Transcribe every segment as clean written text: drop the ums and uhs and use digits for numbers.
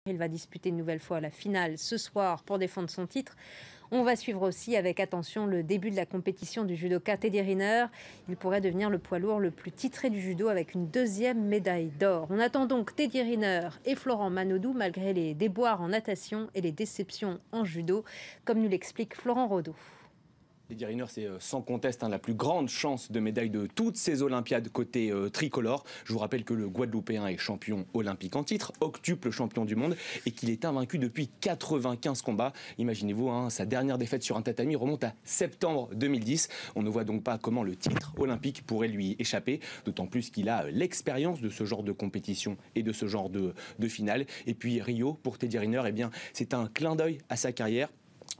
Il va disputer une nouvelle fois la finale ce soir pour défendre son titre. On va suivre aussi avec attention le début de la compétition du judoka Teddy Riner. Il pourrait devenir le poids lourd le plus titré du judo avec une deuxième médaille d'or. On attend donc Teddy Riner et Florent Manodou malgré les déboires en natation et les déceptions en judo, comme nous l'explique Florent Rodeau. Teddy Riner, c'est sans conteste la plus grande chance de médaille de toutes ces Olympiades côté tricolore. Je vous rappelle que le Guadeloupéen est champion olympique en titre, octuple champion du monde et qu'il est invaincu depuis 95 combats. Imaginez-vous, sa dernière défaite sur un tatami remonte à septembre 2010. On ne voit donc pas comment le titre olympique pourrait lui échapper, d'autant plus qu'il a l'expérience de ce genre de compétition et de ce genre de finale. Et puis Rio, pour Teddy Riner, c'est un clin d'œil à sa carrière,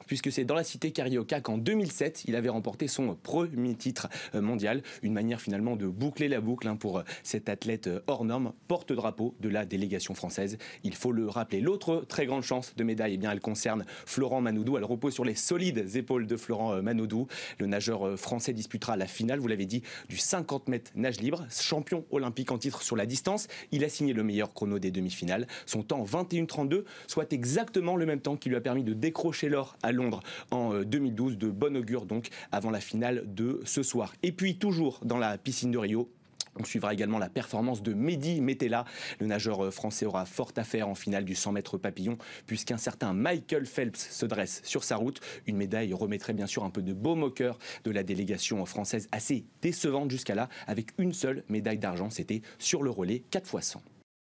puisque c'est dans la cité carioca qu'en 2007, il avait remporté son premier titre mondial. Une manière finalement de boucler la boucle pour cet athlète hors norme, porte-drapeau de la délégation française. Il faut le rappeler. L'autre très grande chance de médaille, elle concerne Florent Manodou. Elle repose sur les solides épaules de Florent Manodou. Le nageur français disputera la finale, vous l'avez dit, du 50 mètres nage libre. Champion olympique en titre sur la distance, il a signé le meilleur chrono des demi-finales. Son temps 21,32, soit exactement le même temps qui lui a permis de décrocher l'or à Londres en 2012, de bon augure donc avant la finale de ce soir. Et puis toujours dans la piscine de Rio, on suivra également la performance de Mehdi Metella. Le nageur français aura fort à faire en finale du 100 mètres papillon, puisqu'un certain Michael Phelps se dresse sur sa route. Une médaille remettrait bien sûr un peu de baume au cœur de la délégation française, assez décevante jusqu'à là, avec une seule médaille d'argent. C'était sur le relais 4x100.